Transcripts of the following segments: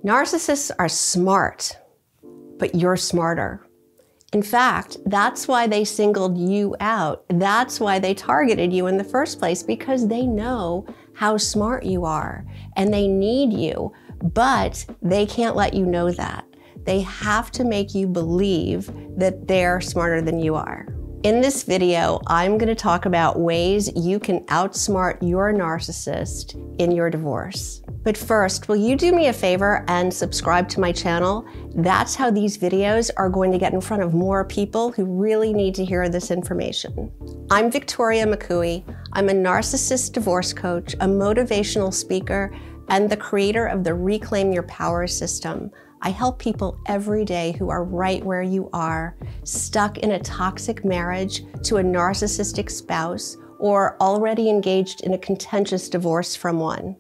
Narcissists are smart, but you're smarter. In fact, that's why they singled you out. That's why they targeted you in the first place, because they know how smart you are and they need you, but they can't let you know that. They have to make you believe that they're smarter than you are. In this video, I'm going to talk about ways you can outsmart your narcissist in your divorce. But first, will you do me a favor and subscribe to my channel? That's how these videos are going to get in front of more people who really need to hear this information. I'm Victoria McCooey. I'm a narcissist divorce coach, a motivational speaker, and the creator of the Reclaim Your Power system. I help people every day who are right where you are, stuck in a toxic marriage to a narcissistic spouse, or already engaged in a contentious divorce from one.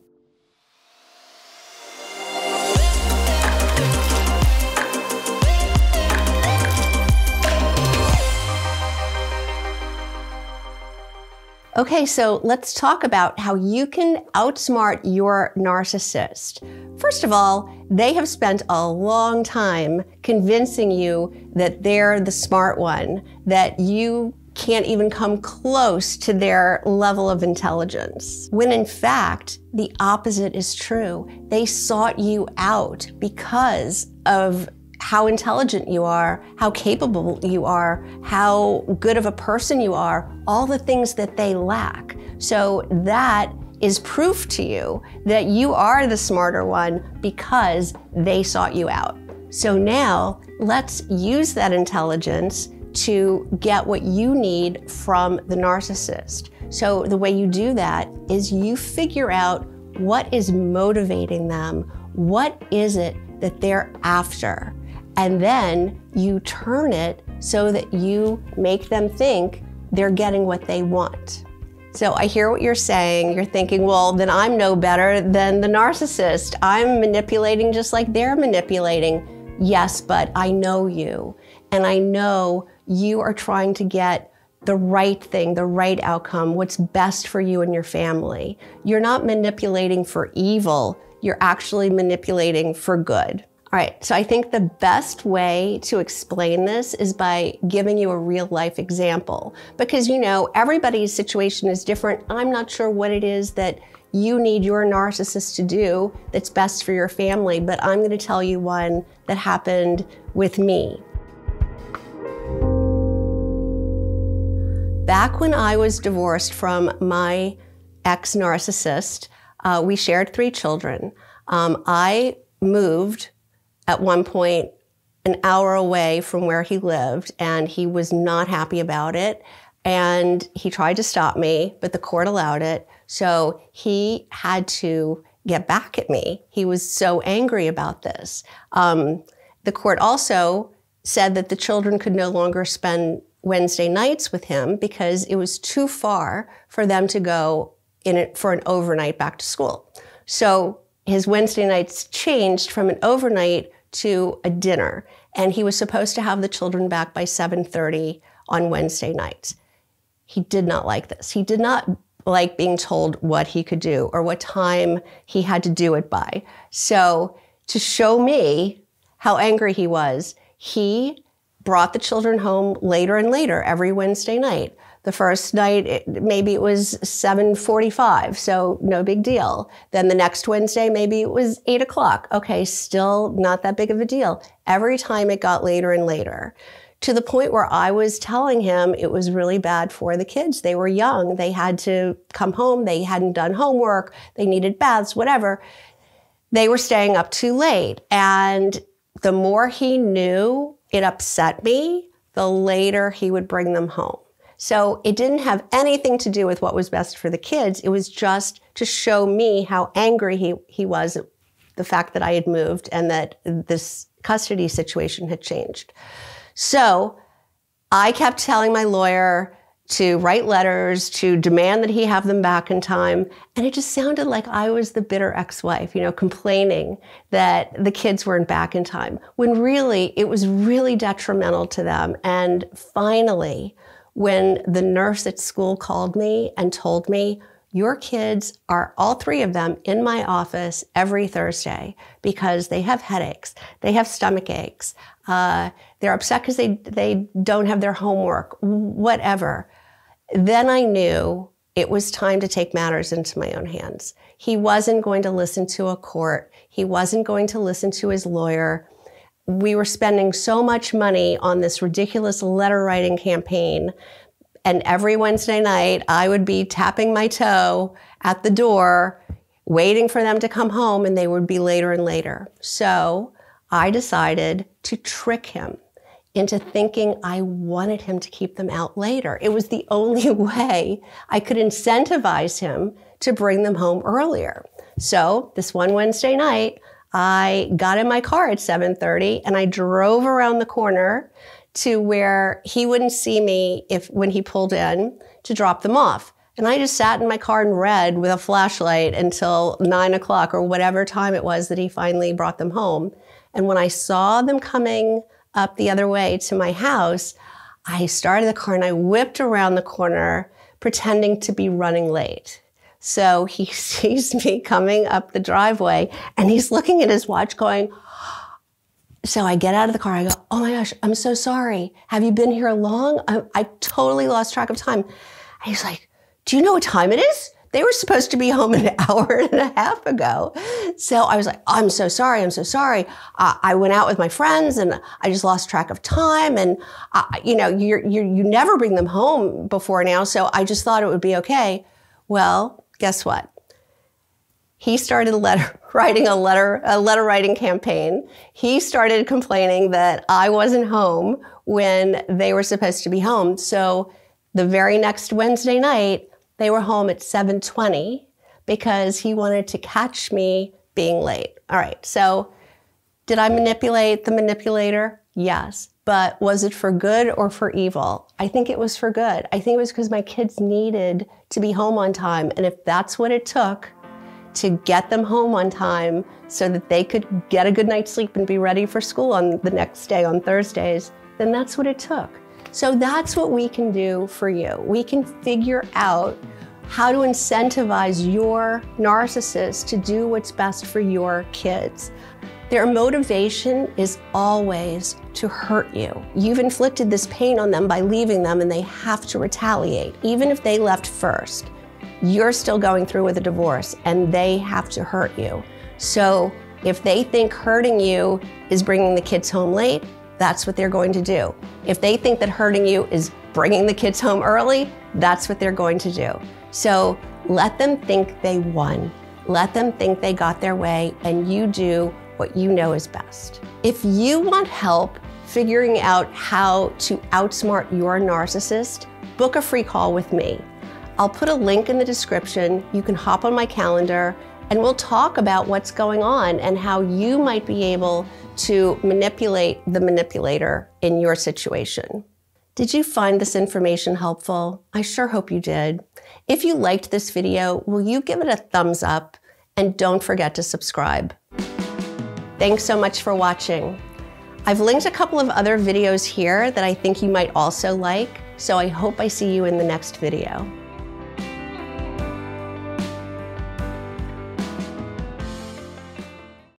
Okay, so let's talk about how you can outsmart your narcissist. First of all, they have spent a long time convincing you that they're the smart one, that you can't even come close to their level of intelligence. When in fact, the opposite is true. They sought you out because of how intelligent you are, how capable you are, how good of a person you are, all the things that they lack. So that is proof to you that you are the smarter one because they sought you out. So now let's use that intelligence to get what you need from the narcissist. So the way you do that is you figure out what is motivating them, what is it that they're after, and then you turn it so that you make them think they're getting what they want. So I hear what you're saying. You're thinking, well, then I'm no better than the narcissist. I'm manipulating just like they're manipulating. Yes, but I know you, and I know you are trying to get the right thing, the right outcome, what's best for you and your family. You're not manipulating for evil. You're actually manipulating for good. All right, so I think the best way to explain this is by giving you a real life example, because you know, everybody's situation is different. I'm not sure what it is that you need your narcissist to do that's best for your family, but I'm going to tell you one that happened with me. Back when I was divorced from my ex-narcissist, we shared 3 children. I moved at one point an hour away from where he lived, and he was not happy about it. And he tried to stop me, but the court allowed it. So he had to get back at me. He was so angry about this. The court also said that the children could no longer spend Wednesday nights with him because it was too far for them to go for an overnight back to school. So his Wednesday nights changed from an overnight to a dinner, and he was supposed to have the children back by 7:30 on Wednesday nights. He did not like this. He did not like being told what he could do or what time he had to do it by. So to show me how angry he was, he brought the children home later and later every Wednesday night. The first night, maybe it was 7:45, so no big deal. Then the next Wednesday, maybe it was 8 o'clock. Okay, still not that big of a deal. Every time it got later and later, to the point where I was telling him it was really bad for the kids. They were young. They had to come home. They hadn't done homework. They needed baths, whatever. They were staying up too late. And the more he knew it upset me, the later he would bring them home. So it didn't have anything to do with what was best for the kids. It was just to show me how angry he was at the fact that I had moved and that this custody situation had changed. So I kept telling my lawyer to write letters, to demand that he have them back in time. And it just sounded like I was the bitter ex-wife, you know, complaining that the kids weren't back in time, when really it was really detrimental to them. And finally, when the nurse at school called me and told me, your kids are, all three of them, in my office every Thursday because they have headaches, they have stomach aches, they're upset because they don't have their homework, whatever. Then I knew it was time to take matters into my own hands. He wasn't going to listen to a court. He wasn't going to listen to his lawyer. We were spending so much money on this ridiculous letter writing campaign. And every Wednesday night, I would be tapping my toe at the door, waiting for them to come home, and they would be later and later. So I decided to trick him into thinking I wanted him to keep them out later. It was the only way I could incentivize him to bring them home earlier. So this one Wednesday night, I got in my car at 7:30 and I drove around the corner to where he wouldn't see me when he pulled in to drop them off. And I just sat in my car and read with a flashlight until 9 o'clock or whatever time it was that he finally brought them home. And when I saw them coming up the other way to my house, I started the car and I whipped around the corner pretending to be running late. So he sees me coming up the driveway and he's looking at his watch going, so I get out of the car, I go, oh my gosh, I'm so sorry. Have you been here long? I totally lost track of time. And he's like, do you know what time it is? They were supposed to be home an hour and a half ago. So I was like, oh, I'm so sorry, I'm so sorry. I went out with my friends and I just lost track of time. And you know, you never bring them home before now, so I just thought it would be okay. Well, guess what? He started a letter writing campaign. He started complaining that I wasn't home when they were supposed to be home. So the very next Wednesday night, they were home at 7:20 because he wanted to catch me being late. All right, so did I manipulate the manipulator? Yes. But was it for good or for evil? I think it was for good. I think it was because my kids needed to be home on time. And if that's what it took to get them home on time so that they could get a good night's sleep and be ready for school on the next day on Thursdays, then that's what it took. So that's what we can do for you. We can figure out how to incentivize your narcissist to do what's best for your kids. Their motivation is always to hurt you. You've inflicted this pain on them by leaving them and they have to retaliate. Even if they left first, you're still going through with a divorce and they have to hurt you. So if they think hurting you is bringing the kids home late, that's what they're going to do. If they think that hurting you is bringing the kids home early, that's what they're going to do. So let them think they won. Let them think they got their way and you do what you know is best. If you want help figuring out how to outsmart your narcissist, book a free call with me. I'll put a link in the description. You can hop on my calendar and we'll talk about what's going on and how you might be able to manipulate the manipulator in your situation. Did you find this information helpful? I sure hope you did. If you liked this video, will you give it a thumbs up and don't forget to subscribe. Thanks so much for watching. I've linked a couple of other videos here that I think you might also like, so I hope I see you in the next video.